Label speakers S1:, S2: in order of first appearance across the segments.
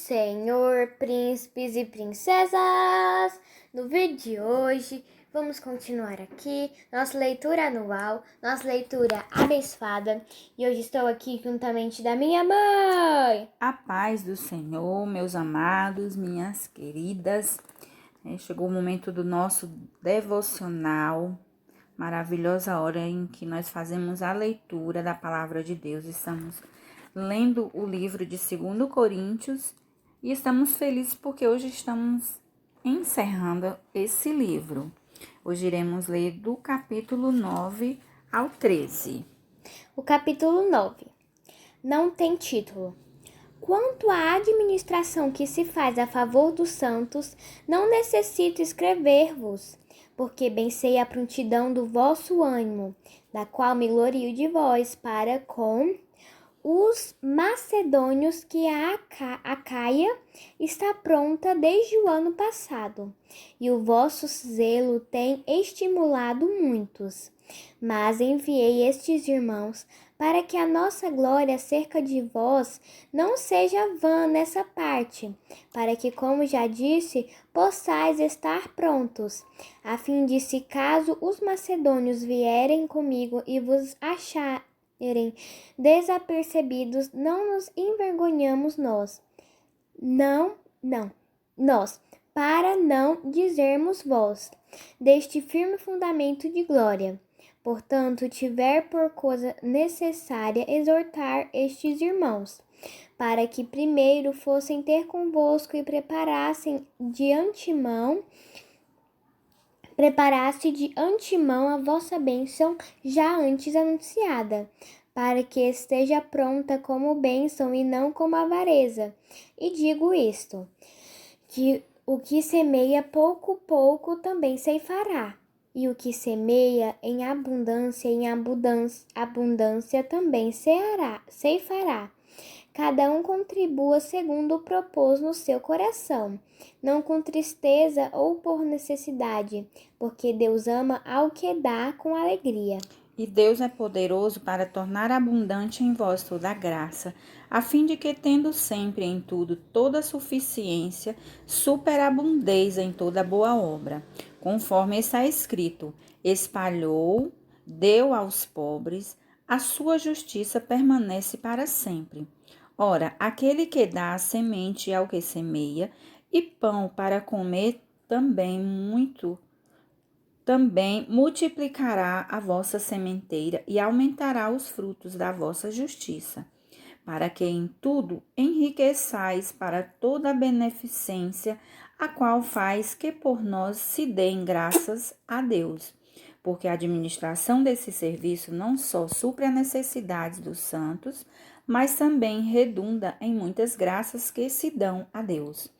S1: Senhor, príncipes e princesas! No vídeo de hoje, vamos continuar aqui nossa leitura anual, nossa leitura abençoada. E hoje estou aqui juntamente da minha mãe.
S2: A paz do Senhor, meus amados, minhas queridas. Chegou o momento do nosso devocional, maravilhosa hora em que nós fazemos a leitura da palavra de Deus. Estamos lendo o livro de 2 Coríntios e estamos felizes porque hoje estamos encerrando esse livro. Hoje iremos ler do capítulo 9 ao 13.
S1: O capítulo 9 não tem título. Quanto à administração que se faz a favor dos santos, não necessito escrever-vos, porque bem sei a prontidão do vosso ânimo, da qual me glorio de vós, para com os macedônios, que a Acaia está pronta desde o ano passado, e o vosso zelo tem estimulado muitos. Mas enviei estes irmãos para que a nossa glória acerca de vós não seja vã nessa parte, para que, como já disse, possais estar prontos, a fim de, se caso os macedônios vierem comigo e vos acharem desapercebidos, não nos envergonhamos nós, para não dizermos vós, deste firme fundamento de glória. Portanto, tiver por coisa necessária exortar estes irmãos, para que primeiro fossem ter convosco e preparasse de antemão a vossa bênção já antes anunciada, para que esteja pronta como bênção e não como avareza. E digo isto, que o que semeia pouco também ceifará, e o que semeia em abundância também ceifará. Cada um contribua segundo o propôs no seu coração, não com tristeza ou por necessidade, porque Deus ama ao que dá com alegria.
S2: E Deus é poderoso para tornar abundante em vós toda a graça, a fim de que, tendo sempre em tudo toda suficiência, superabundeis em toda boa obra. Conforme está escrito, espalhou, deu aos pobres, a sua justiça permanece para sempre. Ora, aquele que dá a semente ao que semeia, e pão para comer também multiplicará a vossa sementeira e aumentará os frutos da vossa justiça, para que em tudo enriqueçais para toda a beneficência, a qual faz que por nós se deem graças a Deus. Porque a administração desse serviço não só supre as necessidades dos santos, mas também redunda em muitas graças que se dão a Deus.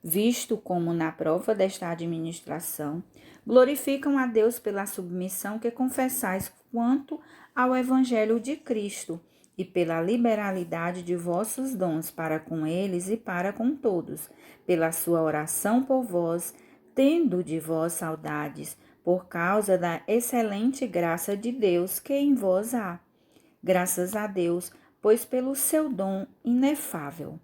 S2: Visto como na prova desta administração, glorificam a Deus pela submissão que confessais quanto ao Evangelho de Cristo e pela liberalidade de vossos dons para com eles e para com todos, pela sua oração por vós, tendo de vós saudades, por causa da excelente graça de Deus que em vós há. Graças a Deus, pois pelo seu dom inefável.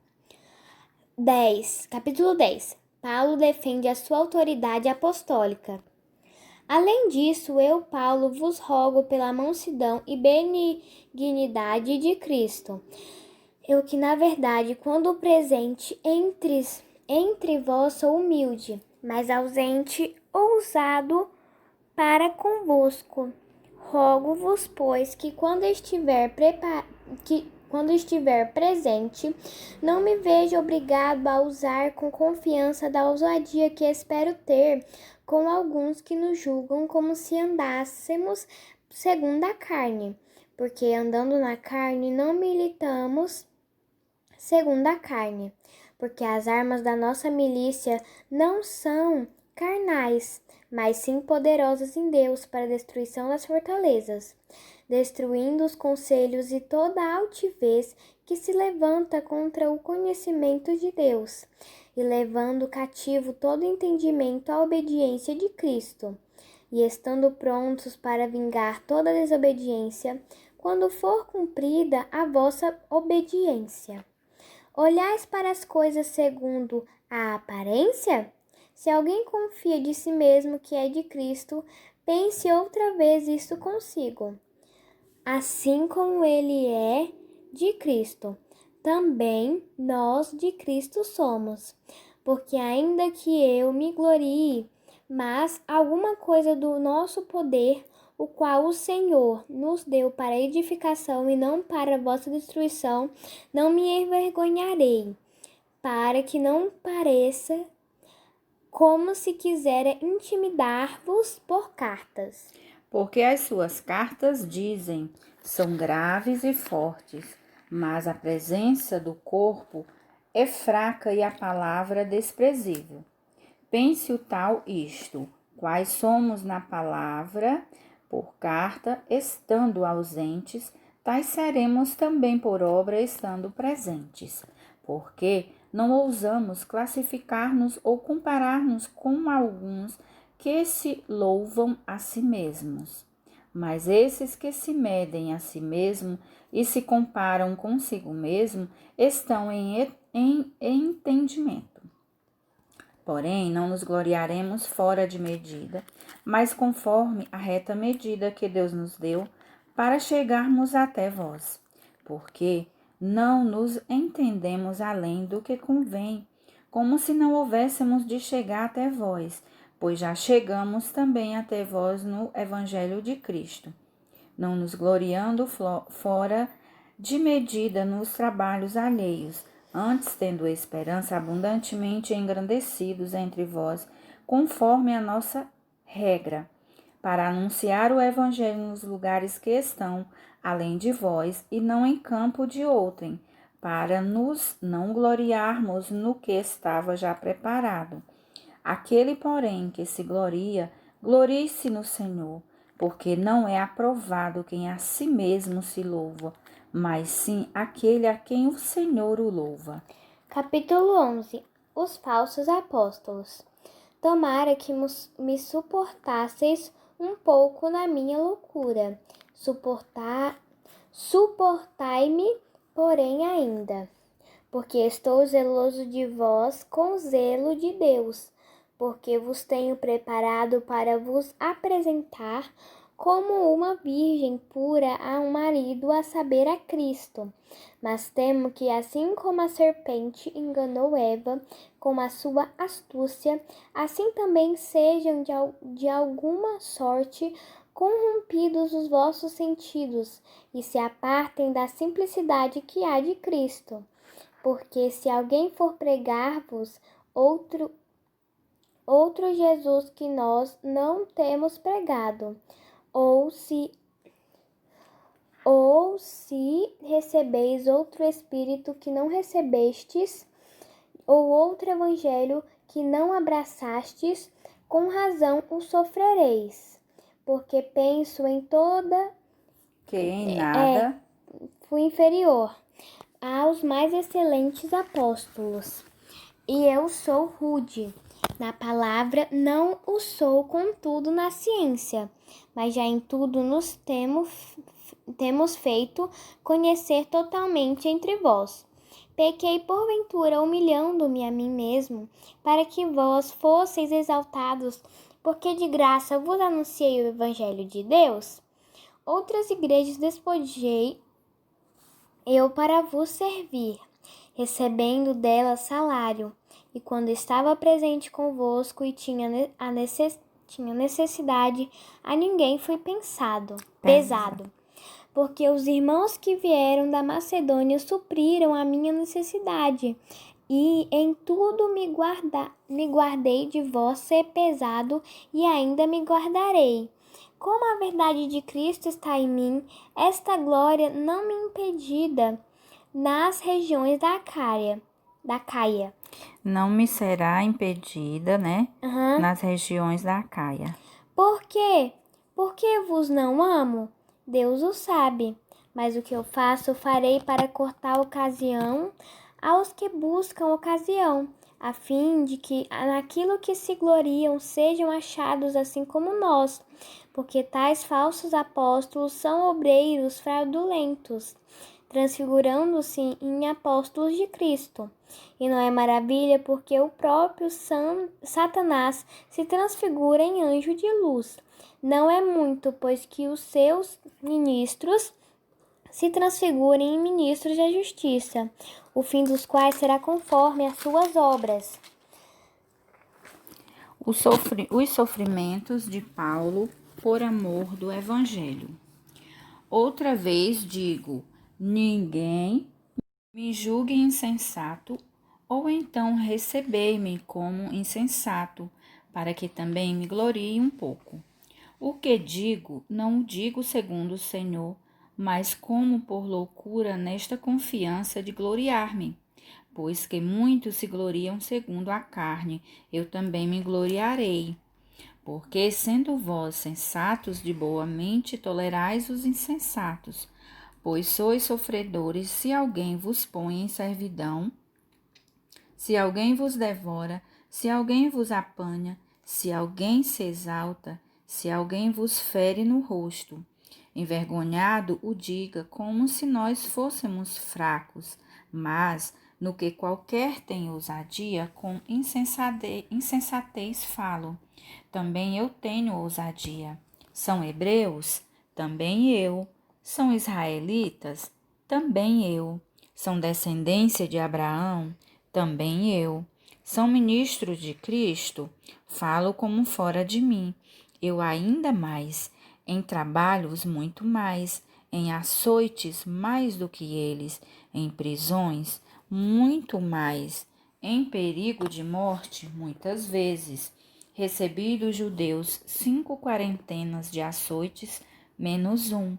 S1: Capítulo 10. Paulo defende a sua autoridade apostólica. Além disso, eu, Paulo, vos rogo pela mansidão e benignidade de Cristo, eu que, na verdade, quando presente entre vós sou humilde, mas ausente, ousado para convosco. Rogo-vos, pois, que quando estiver presente, não me veja obrigado a usar com confiança da ousadia que espero ter com alguns que nos julgam como se andássemos segundo a carne, porque andando na carne não militamos segundo a carne, porque as armas da nossa milícia não são carnais, mas sim poderosas em Deus para a destruição das fortalezas, destruindo os conselhos e toda a altivez que se levanta contra o conhecimento de Deus, e levando cativo todo entendimento à obediência de Cristo, e estando prontos para vingar toda desobediência, quando for cumprida a vossa obediência. Olhais para as coisas segundo a aparência? Se alguém confia de si mesmo que é de Cristo, pense outra vez isto consigo. Assim como ele é de Cristo, também nós de Cristo somos. Porque ainda que eu me glorie, mas alguma coisa do nosso poder, o qual o Senhor nos deu para edificação e não para vossa destruição, não me envergonharei, para que não pareça como se quisera intimidar-vos por cartas.
S2: Porque as suas cartas dizem, são graves e fortes, mas a presença do corpo é fraca e a palavra desprezível. Pense o tal isto, quais somos na palavra, por carta, estando ausentes, tais seremos também por obra, estando presentes. Porque não ousamos classificar-nos ou comparar-nos com alguns que se louvam a si mesmos. Mas esses que se medem a si mesmo e se comparam consigo mesmo estão em entendimento. Porém, não nos gloriaremos fora de medida, mas conforme a reta medida que Deus nos deu, para chegarmos até vós. Porque não nos entendemos além do que convém, como se não houvéssemos de chegar até vós, pois já chegamos também até vós no Evangelho de Cristo, não nos gloriando fora de medida nos trabalhos alheios, antes tendo esperança abundantemente engrandecidos entre vós, conforme a nossa regra, para anunciar o Evangelho nos lugares que estão além de vós, e não em campo de outrem, para nos não gloriarmos no que estava já preparado. Aquele, porém, que se gloria, glorie-se no Senhor, porque não é aprovado quem a si mesmo se louva, mas sim aquele a quem o Senhor o louva.
S1: Capítulo 11. Os falsos apóstolos. Tomara que me suportasseis um pouco na minha loucura. Suportai-me, porém, ainda, porque estou zeloso de vós com zelo de Deus, porque vos tenho preparado para vos apresentar como uma virgem pura a um marido, a saber, a Cristo. Mas temo que, assim como a serpente enganou Eva com a sua astúcia, assim também sejam de alguma sorte corrompidos os vossos sentidos e se apartem da simplicidade que há de Cristo. Porque se alguém for pregar-vos outro Jesus que nós não temos pregado, ou se recebeis outro Espírito que não recebestes, ou outro Evangelho que não abraçastes, com razão o sofrereis. Porque penso em toda
S2: Que em nada
S1: fui inferior aos mais excelentes apóstolos, e eu sou rude na palavra, não o sou, contudo, na ciência, mas já em tudo nos temos feito conhecer totalmente entre vós. Pequei porventura humilhando-me a mim mesmo, para que vós fosseis exaltados, porque de graça vos anunciei o Evangelho de Deus? Outras igrejas despojei eu para vos servir, recebendo delas salário. E quando estava presente convosco e tinha necessidade, a ninguém foi pesado. Porque os irmãos que vieram da Macedônia supriram a minha necessidade, e em tudo me guardei de vós ser pesado, e ainda me guardarei. Como a verdade de Cristo está em mim, esta glória não me impedida nas regiões da Caia.
S2: não me será impedida, né? Nas regiões da Caia.
S1: Por quê? Porque vos não amo? Deus o sabe. Mas o que eu faço, farei para cortar ocasião aos que buscam ocasião, a fim de que naquilo que se gloriam sejam achados assim como nós, porque tais falsos apóstolos são obreiros fraudulentos, transfigurando-se em apóstolos de Cristo. E não é maravilha porque o próprio Satanás se transfigura em anjo de luz. Não é muito, pois que os seus ministros se transfigurem em ministros da justiça, o fim dos quais será conforme as suas obras.
S2: Os sofrimentos de Paulo por amor do Evangelho. Outra vez digo, ninguém me julgue insensato, ou então recebei-me como insensato, para que também me glorie um pouco. O que digo, não o digo segundo o Senhor, mas como por loucura nesta confiança de gloriar-me. Pois que muitos se gloriam segundo a carne, eu também me gloriarei. Porque, sendo vós sensatos de boa mente, tolerais os insensatos, pois sois sofredores se alguém vos põe em servidão, se alguém vos devora, se alguém vos apanha, se alguém se exalta, se alguém vos fere no rosto. Envergonhado o diga, como se nós fôssemos fracos, mas no que qualquer tem ousadia, com insensatez falo. Também eu tenho ousadia. São hebreus? Também eu. São israelitas? Também eu. São descendência de Abraão? Também eu. São ministros de Cristo? Falo como fora de mim. Eu ainda mais. Em trabalhos muito mais. Em açoites mais do que eles. Em prisões muito mais. Em perigo de morte muitas vezes. Recebi dos judeus 5 quarentenas de açoites, menos um.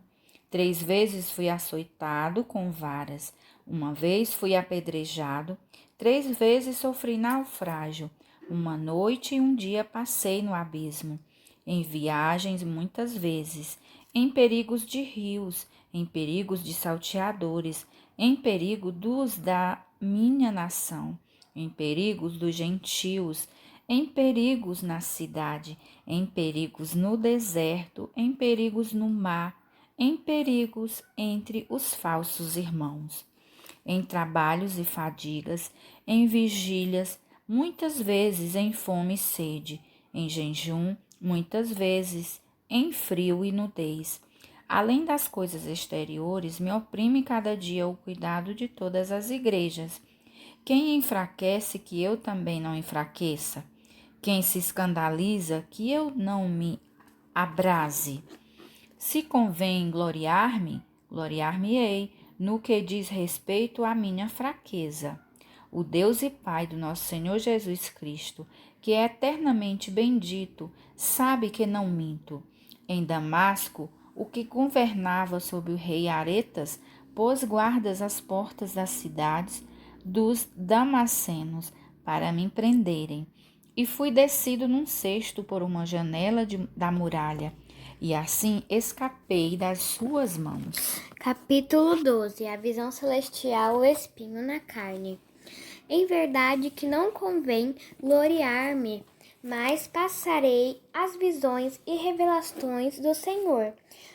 S2: 3 vezes fui açoitado com varas. Uma vez fui apedrejado. 3 vezes sofri naufrágio. Uma noite e um dia passei no abismo. Em viagens muitas vezes. Em perigos de rios. Em perigos de salteadores. Em perigo dos da minha nação. Em perigos dos gentios, em perigos na cidade, em perigos no deserto, em perigos no mar, em perigos entre os falsos irmãos, em trabalhos e fadigas, em vigílias, muitas vezes em fome e sede, em jejum, muitas vezes em frio e nudez. Além das coisas exteriores, me oprime cada dia o cuidado de todas as igrejas. Quem enfraquece, que eu também não enfraqueça? Quem se escandaliza, que eu não me abrase? Se convém gloriar-me, gloriar-me-ei no que diz respeito à minha fraqueza. O Deus e Pai do nosso Senhor Jesus Cristo, que é eternamente bendito, sabe que não minto. Em Damasco, o que governava sob o rei Aretas, pôs guardas às portas das cidades dos damascenos para me prenderem. E fui descido num cesto por uma janela da muralha, e assim escapei das suas mãos.
S1: Capítulo 12. A visão celestial, o espinho na carne. Em verdade que não convém gloriar-me, mas passarei as visões e revelações do Senhor.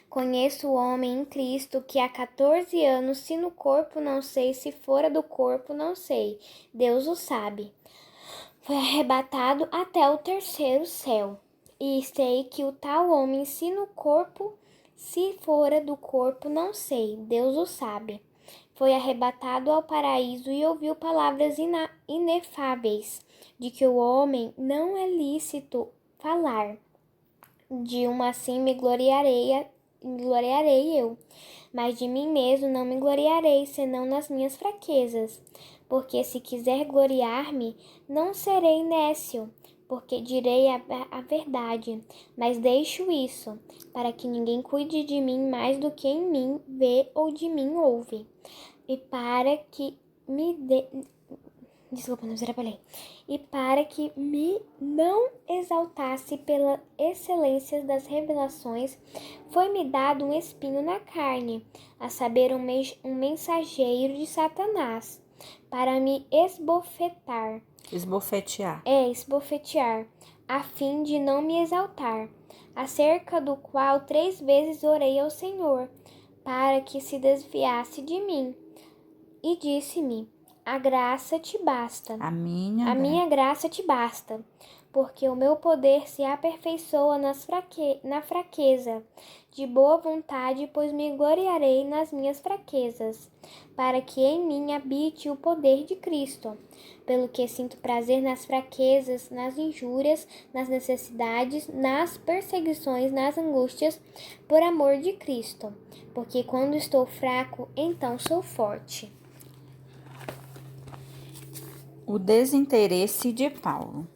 S1: Conheço o homem em Cristo que há 14 anos, se no corpo não sei, se fora do corpo não sei, Deus o sabe. Foi arrebatado até o terceiro céu. E sei que o tal homem, se no corpo, se fora do corpo, não sei, Deus o sabe. Foi arrebatado ao paraíso e ouviu palavras inefáveis, de que o homem não é lícito falar. De uma assim me gloriarei eu, mas de mim mesmo não me gloriarei, senão nas minhas fraquezas. Porque se quiser gloriar-me, não serei nécio, porque direi a verdade, mas deixo isso, para que ninguém cuide de mim mais do que em mim vê ou de mim ouve, e para que me dê... Desculpa, não extrapolhei. E para que me não exaltasse pela excelência das revelações, foi-me dado um espinho na carne, a saber, um mensageiro de Satanás, para me esbofetear, a fim de não me exaltar, acerca do qual 3 vezes orei ao Senhor, para que se desviasse de mim. E disse-me: a graça te basta.
S2: A
S1: A
S2: minha
S1: minha graça te basta, porque o meu poder se aperfeiçoa na fraqueza. De boa vontade, pois me gloriarei nas minhas fraquezas, para que em mim habite o poder de Cristo. Pelo que sinto prazer nas fraquezas, nas injúrias, nas necessidades, nas perseguições, nas angústias, por amor de Cristo. Porque quando estou fraco, então sou forte.
S2: O desinteresse de Paulo.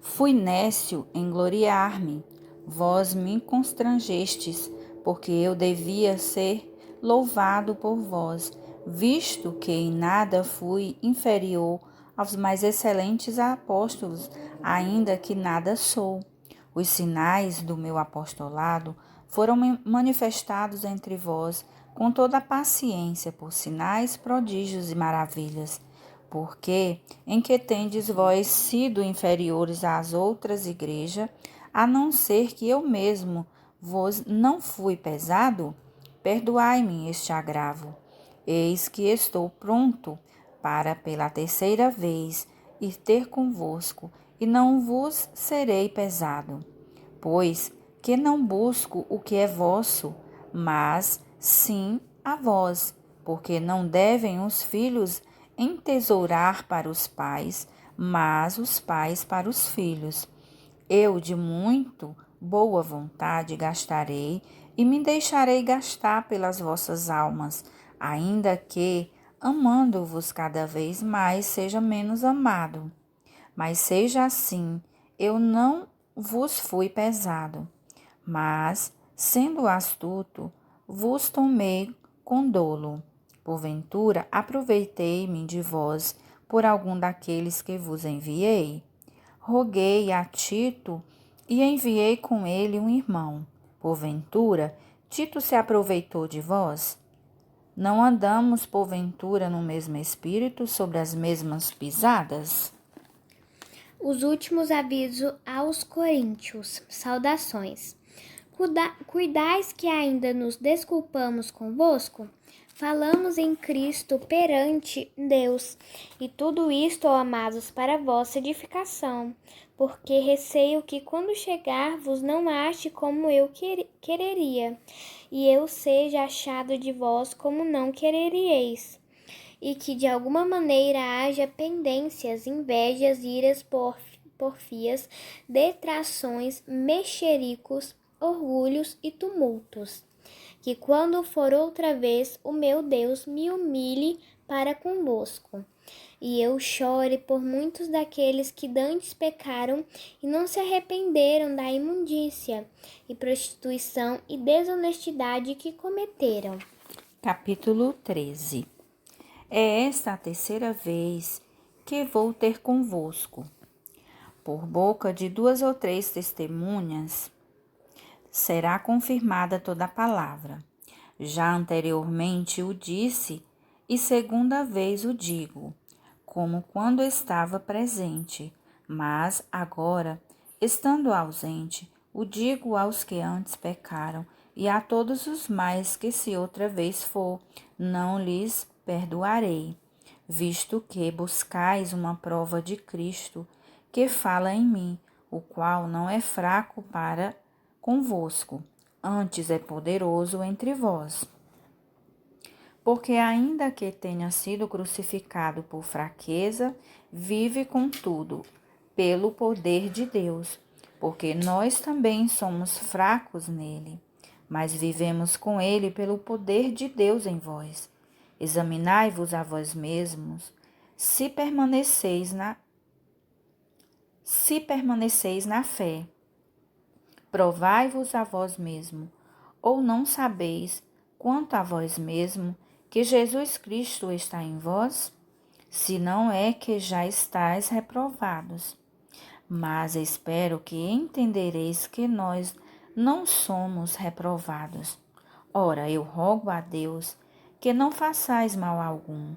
S2: Fui nécio em gloriar-me, vós me constrangestes, porque eu devia ser louvado por vós, visto que em nada fui inferior aos mais excelentes apóstolos, ainda que nada sou. Os sinais do meu apostolado foram manifestados entre vós com toda a paciência por sinais, prodígios e maravilhas. Porque, em que tendes vós sido inferiores às outras igrejas, a não ser que eu mesmo vos não fui pesado? Perdoai-me este agravo. Eis que estou pronto para, pela terceira vez, ir ter convosco, e não vos serei pesado. Pois que não busco o que é vosso, mas sim a vós, porque não devem os filhos entesourar para os pais, mas os pais para os filhos. Eu de muito boa vontade gastarei e me deixarei gastar pelas vossas almas, ainda que, amando-vos cada vez mais, seja menos amado. Mas seja assim, eu não vos fui pesado, mas, sendo astuto, vos tomei com dolo. Porventura, aproveitei-me de vós por algum daqueles que vos enviei. Roguei a Tito e enviei com ele um irmão. Porventura, Tito se aproveitou de vós? Não andamos, porventura, no mesmo espírito, sobre as mesmas pisadas?
S1: Os últimos avisos aos coríntios. Saudações. Cuidais que ainda nos desculpamos convosco? Falamos em Cristo perante Deus, e tudo isto, ó amados, para vossa edificação, porque receio que quando chegar vos não ache como eu quereria, e eu seja achado de vós como não quereríeis, e que de alguma maneira haja pendências, invejas, iras, porfias, detrações, mexericos, orgulhos e tumultos. Que quando for outra vez, o meu Deus me humilhe para convosco, e eu chore por muitos daqueles que dantes pecaram e não se arrependeram da imundícia e prostituição e desonestidade que cometeram.
S2: Capítulo 13. É esta a terceira vez que vou ter convosco. Por boca de 2 ou 3 testemunhas será confirmada toda a palavra. Já anteriormente o disse, e segunda vez o digo, como quando estava presente, mas agora, estando ausente, o digo aos que antes pecaram, e a todos os mais que, se outra vez for, não lhes perdoarei, visto que buscais uma prova de Cristo, que fala em mim, o qual não é fraco para convosco, antes é poderoso entre vós. Porque ainda que tenha sido crucificado por fraqueza, vive contudo pelo poder de Deus, porque nós também somos fracos nele, mas vivemos com ele pelo poder de Deus em vós. Examinai-vos a vós mesmos, se permaneceis na fé. Provai-vos a vós mesmo, ou não sabeis, quanto a vós mesmo, que Jesus Cristo está em vós? Se não é que já estáis reprovados. Mas espero que entendereis que nós não somos reprovados. Ora, eu rogo a Deus que não façais mal algum,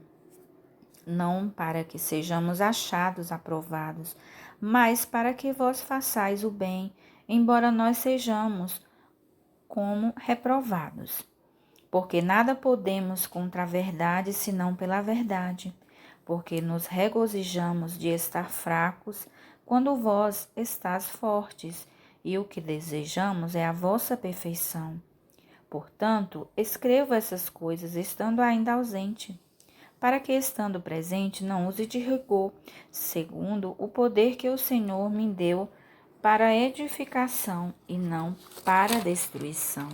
S2: não para que sejamos achados aprovados, mas para que vós façais o bem, embora nós sejamos como reprovados. porque nada podemos contra a verdade senão pela verdade, porque nos regozijamos de estar fracos quando vós estás fortes, e o que desejamos é a vossa perfeição. Portanto, escrevo essas coisas estando ainda ausente, para que, estando presente, não use de rigor, segundo o poder que o Senhor me deu para edificação e não para destruição.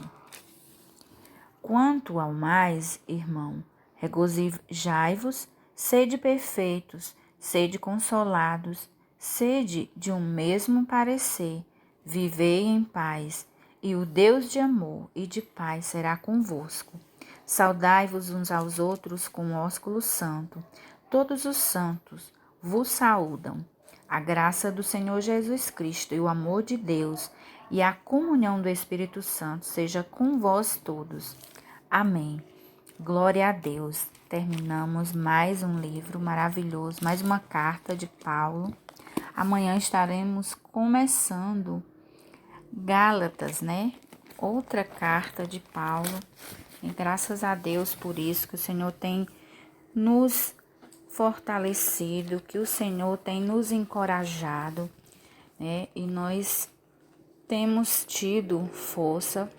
S2: Quanto ao mais, irmão, regozijai-vos, sede perfeitos, sede consolados, sede de um mesmo parecer, vivei em paz, e o Deus de amor e de paz será convosco. Saudai-vos uns aos outros com ósculo santo. Todos os santos vos saúdam. A graça do Senhor Jesus Cristo e o amor de Deus e a comunhão do Espírito Santo seja com vós todos. Amém. Glória a Deus. Terminamos mais um livro maravilhoso, mais uma carta de Paulo. Amanhã estaremos começando Gálatas, né? Outra carta de Paulo. E graças a Deus por isso que o Senhor tem nos fortalecido, que o Senhor tem nos encorajado, né? E nós temos tido força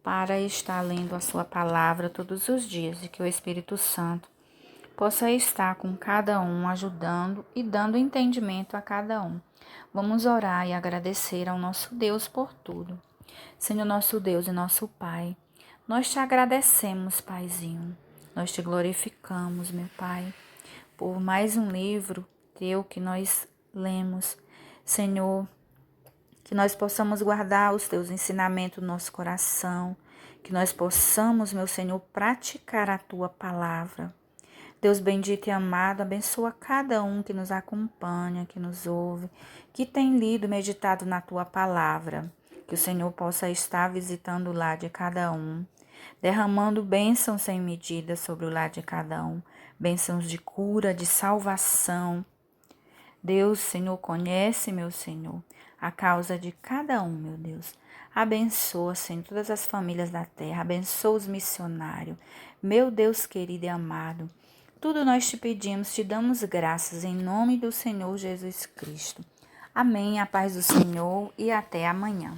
S2: para estar lendo a sua palavra todos os dias e que o Espírito Santo possa estar com cada um, ajudando e dando entendimento a cada um. Vamos orar e agradecer ao nosso Deus por tudo. Senhor, nosso Deus e nosso Pai, nós te agradecemos, Paizinho. Nós te glorificamos, meu Pai, por mais um livro teu que nós lemos. Senhor, que nós possamos guardar os teus ensinamentos no nosso coração, que nós possamos, meu Senhor, praticar a tua palavra. Deus bendito e amado, abençoa cada um que nos acompanha, que nos ouve, que tem lido, meditado na tua palavra. Que o Senhor possa estar visitando o lar de cada um, derramando bênçãos sem medida sobre o lar de cada um, bênçãos de cura, de salvação. Deus, Senhor, conhece, meu Senhor, a causa de cada um, meu Deus. Abençoa, Senhor, todas as famílias da terra, abençoa os missionários. Meu Deus querido e amado, tudo nós te pedimos, te damos graças em nome do Senhor Jesus Cristo. Amém, a paz do Senhor e até amanhã.